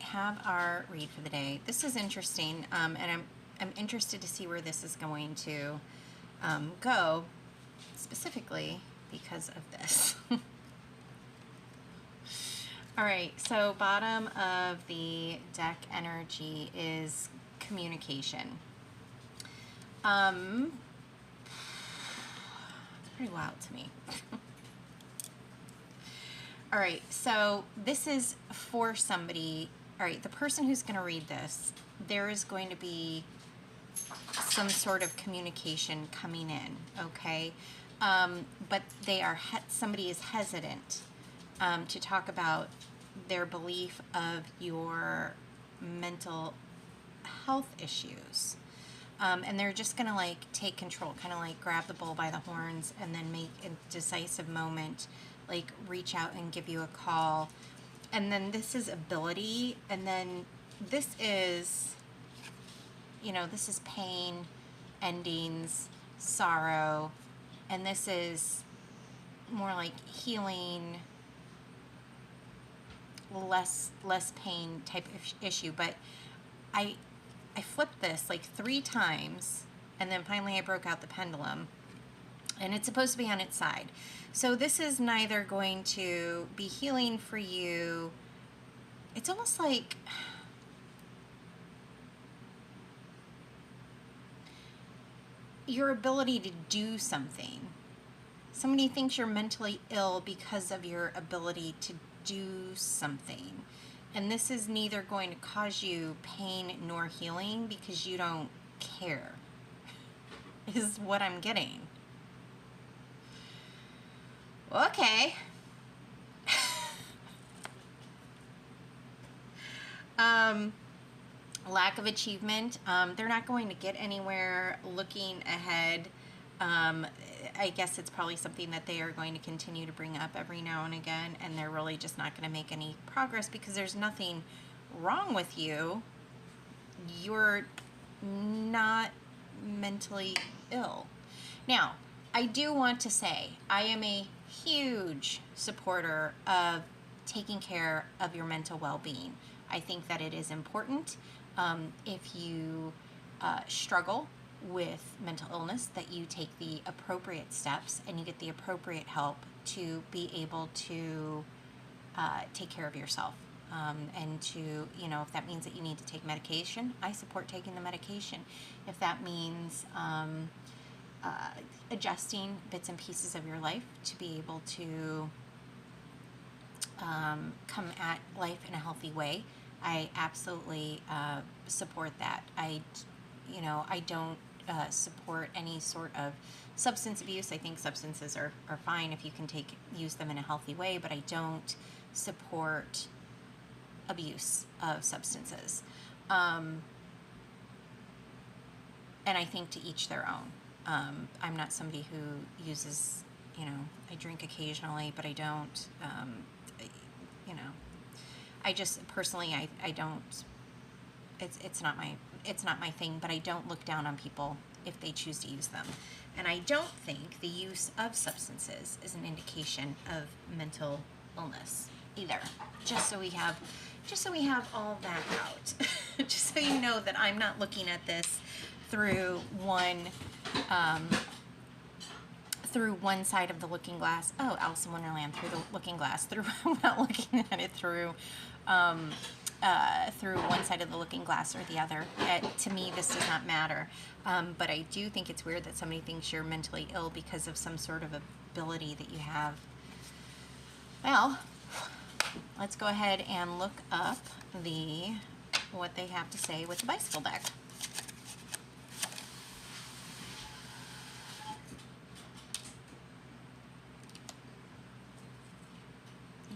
I have our read for the day. This is interesting, and I'm interested to see where this is going to go, specifically because of this. All right, so bottom of the deck energy is communication. It's pretty wild to me. All right, so this is for somebody. All right, the person who's going to read this, there is going to be some sort of communication coming in, okay? But somebody is hesitant to talk about their belief of your mental health issues. And they're just going to like take control, kind of like grab the bull by the horns and then make a decisive moment, like reach out and give you a call. And then this is ability. And then this is, this is pain, endings, sorrow. And this is more like healing, less pain type of issue. But I flipped this like 3 times, and then finally I broke out the pendulum, and it's supposed to be on its side. So this is neither going to be healing for you. It's almost like your ability to do something. Somebody thinks you're mentally ill because of your ability to do something. And this is neither going to cause you pain nor healing because you don't care, is what I'm getting. Okay. Lack of achievement. They're not going to get anywhere looking ahead. I guess it's probably something that they are going to continue to bring up every now and again, and they're really just not going to make any progress because there's nothing wrong with you. You're not mentally ill. Now, I do want to say I am a huge supporter of taking care of your mental well-being. I think that it is important. If you struggle with mental illness, that you take the appropriate steps and you get the appropriate help to be able to take care of yourself. And to, if that means that you need to take medication, I support taking the medication. If that means adjusting bits and pieces of your life to be able to come at life in a healthy way, I absolutely support that. I don't support any sort of substance abuse. I think substances are fine if you can use them in a healthy way, but I don't support abuse of substances. And I think to each their own. I'm not somebody who uses, I drink occasionally, but I don't, I just personally, I don't, it's not my thing, but I don't look down on people if they choose to use them. And I don't think the use of substances is an indication of mental illness either. Just so we have all that out. Just so you know that I'm not looking at this through one side of the looking glass. Oh, Alice in Wonderland, through the looking glass. I'm not looking at it through one side of the looking glass or the other. To me, this does not matter. But I do think it's weird that somebody thinks you're mentally ill because of some sort of ability that you have. Well, let's go ahead and look up what they have to say with the bicycle deck.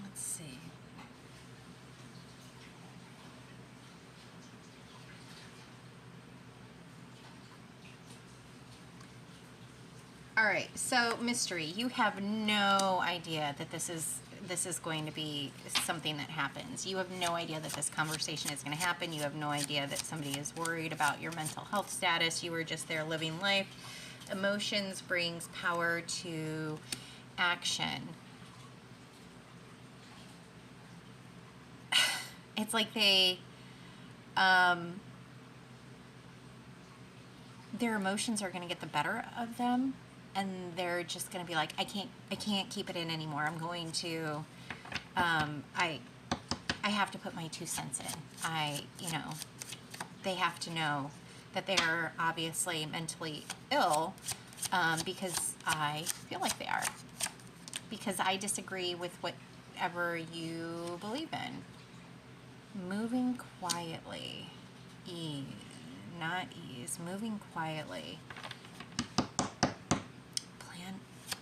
Let's see. All right, so mystery, you have no idea that this is going to be something that happens. You have no idea that this conversation is going to happen. You have no idea that somebody is worried about your mental health status. You were just there living life. Emotions brings power to action. It's like their emotions are going to get the better of them, and they're just going to be like, I can't keep it in anymore. I'm going to, I have to put my 2 cents in. They have to know that they're obviously mentally ill, because I feel like they are, because I disagree with whatever you believe in. Moving quietly. Ease, not ease. Moving quietly.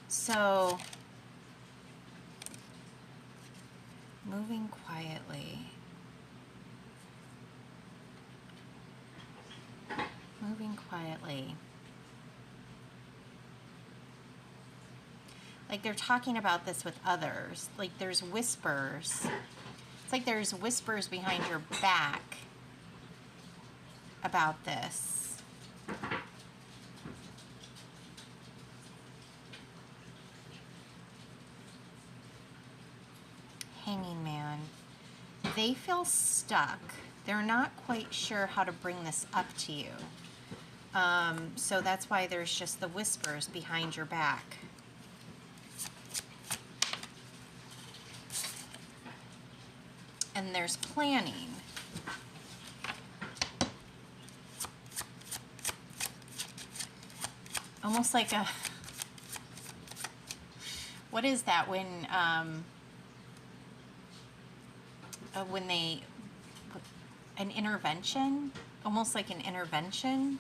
So, moving quietly. Moving quietly. Like they're talking about this with others. Like there's whispers. It's like there's whispers behind your back about this. Hanging man. They feel stuck. They're not quite sure how to bring this up to you. So that's why there's just the whispers behind your back. And there's planning. Almost like a, what is that when they, an intervention? Almost like an intervention,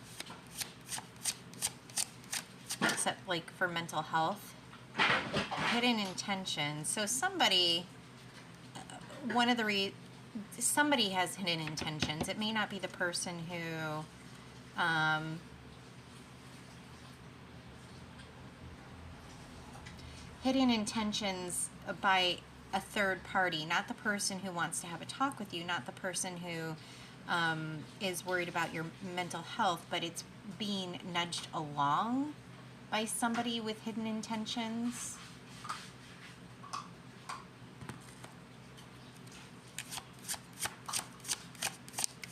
except like for mental health. Hidden intention. So somebody, somebody has hidden intentions. It may not be the person who, hidden intentions by a third party, not the person who wants to have a talk with you, not the person who is worried about your mental health, but it's being nudged along by somebody with hidden intentions.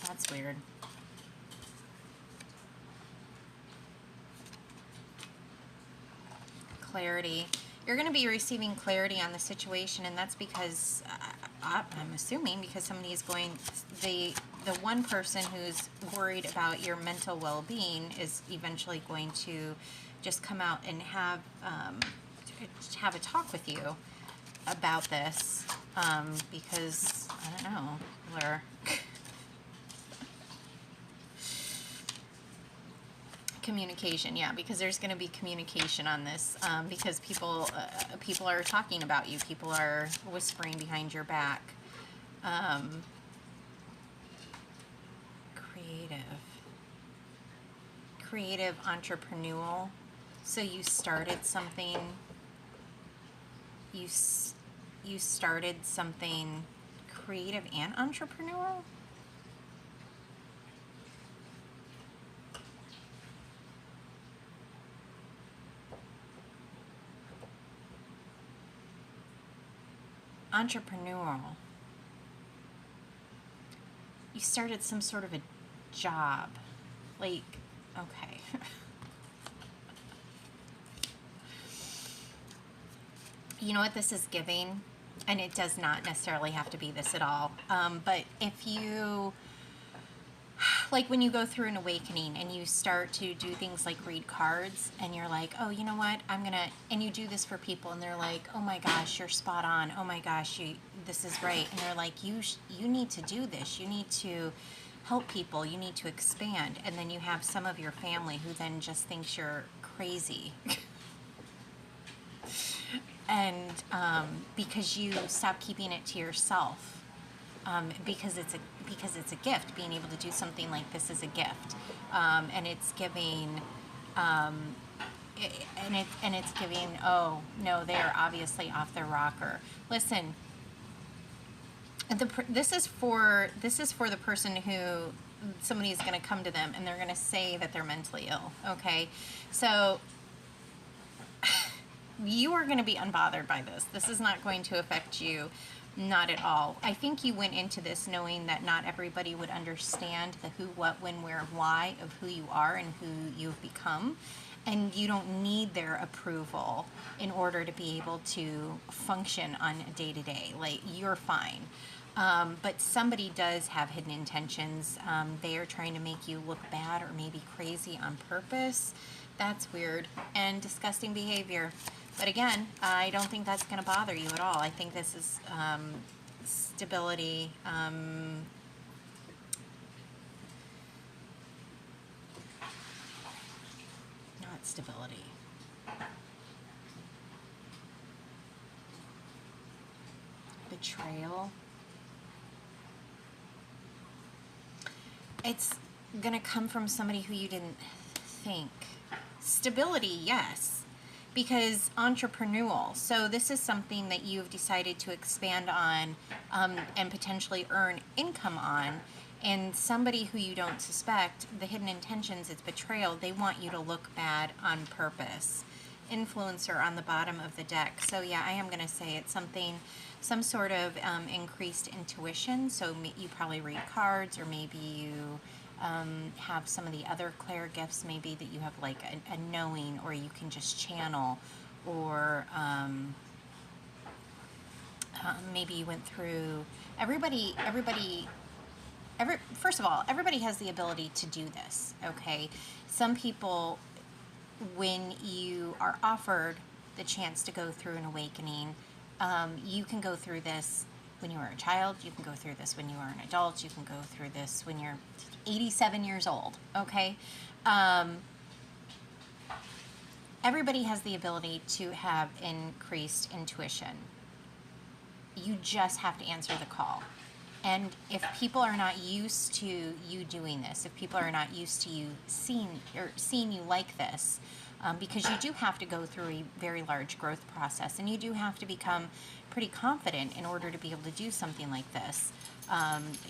That's weird. Clarity. You're going to be receiving clarity on the situation, and that's because I'm assuming because somebody is going, the one person who's worried about your mental well-being is eventually going to just come out and have a talk with you about this, because I don't know, they're communication, yeah, because there's going to be communication on this, because people are talking about you. People are whispering behind your back. Creative, entrepreneurial. So you started something. You started something creative and entrepreneurial. Entrepreneurial. You started some sort of a job. Like, okay. You know what this is giving? And it does not necessarily have to be this at all. But if you, like when you go through an awakening and you start to do things like read cards and you're like, oh, you know what, and you do this for people and they're like, oh my gosh, you're spot on. Oh my gosh, this is right. And they're like, you need to do this. You need to help people. You need to expand. And then you have some of your family who then just thinks you're crazy. And because you stop keeping it to yourself. Because it's a gift. Being able to do something like this is a gift, and it's giving, it's giving. Oh no, they are obviously off their rocker. Listen, this is for the person who somebody is going to come to them and they're going to say that they're mentally ill. Okay, so you are going to be unbothered by this. This is not going to affect you. Not at all. I think you went into this knowing that not everybody would understand the who, what, when, where, why of who you are and who you've become. And you don't need their approval in order to be able to function on a day to day. Like, you're fine. But somebody does have hidden intentions. They are trying to make you look bad or maybe crazy on purpose. That's weird and disgusting behavior. But again, I don't think that's going to bother you at all. I think this is stability. Not stability. Betrayal. It's going to come from somebody who you didn't think. Stability, yes, because entrepreneurial. So this is something that you've decided to expand on and potentially earn income on. And somebody who you don't suspect, the hidden intentions, it's betrayal. They want you to look bad on purpose. Influencer on the bottom of the deck. So yeah, I am going to say it's something, some sort of increased intuition. So you probably read cards, or maybe you have some of the other clair gifts, maybe that you have like a knowing, or you can just channel, or maybe you went through, first of all, everybody has the ability to do this, okay? Some people, when you are offered the chance to go through an awakening, you can go through this when you were a child, you can go through this when you are an adult, you can go through this when you're 87 years old, okay? Everybody has the ability to have increased intuition. You just have to answer the call. And if people are not used to you doing this, if people are not used to you seeing you like this, because you do have to go through a very large growth process, and you do have to become pretty confident in order to be able to do something like this,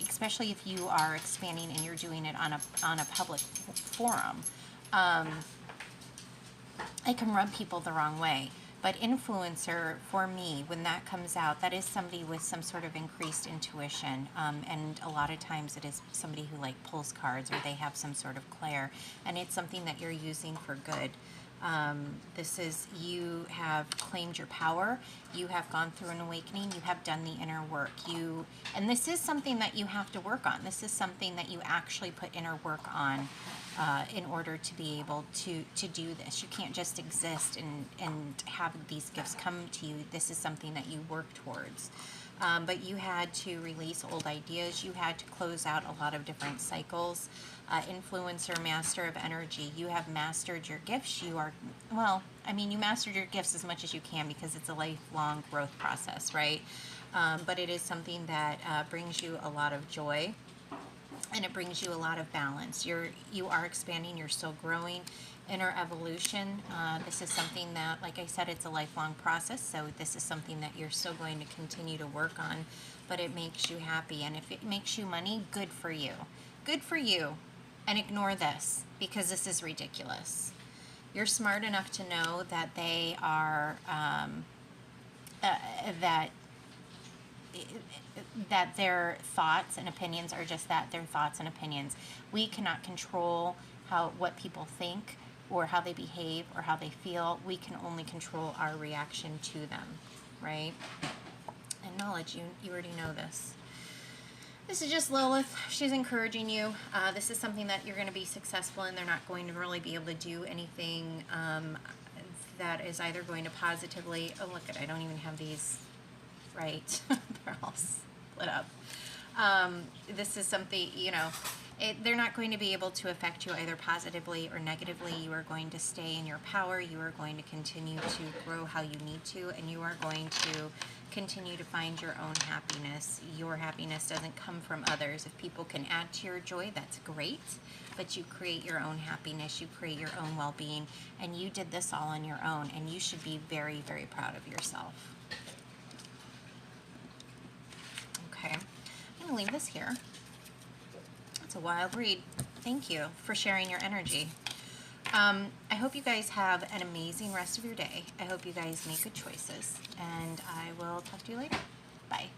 especially if you are expanding and you're doing it on a public forum. It can rub people the wrong way. But influencer, for me, when that comes out, that is somebody with some sort of increased intuition. And a lot of times it is somebody who like pulls cards, or they have some sort of clair. And it's something that you're using for good. This is, you have claimed your power. You have gone through an awakening. You have done the inner work. And this is something that you have to work on. This is something that you actually put inner work on. In order to be able to do this. You can't just exist and have these gifts come to you. This is something that you work towards. But you had to release old ideas. You had to close out a lot of different cycles. Influencer, master of energy. You have mastered your gifts. You mastered your gifts as much as you can, because it's a lifelong growth process, right? But it is something that brings you a lot of joy. And it brings you a lot of balance. You are expanding, you're still growing, inner evolution. This is something that, like I said, it's a lifelong process, so this is something that you're still going to continue to work on, but it makes you happy. And if it makes you money, good for you. Good for you. And ignore this, because this is ridiculous. You're smart enough to know that they are, that their thoughts and opinions are just that, they're thoughts and opinions. We cannot control what people think, or how they behave, or how they feel. We can only control our reaction to them, right? And knowledge, you already know this. This is just Lilith. She's encouraging you. This is something that you're going to be successful in. They're not going to really be able to do anything that is either going to positively... Oh, look, I don't even have these right. They're all split up. This is something, they're not going to be able to affect you either positively or negatively. You are going to stay in your power. You are going to continue to grow how you need to, and you are going to continue to find your own happiness. Your happiness doesn't come from others. If people can add to your joy, that's great, but you create your own happiness. You create your own well-being, and you did this all on your own, and you should be very, very proud of yourself. Okay, I'm going to leave this here. It's a wild read. Thank you for sharing your energy. I hope you guys have an amazing rest of your day. I hope you guys make good choices, and I will talk to you later. Bye.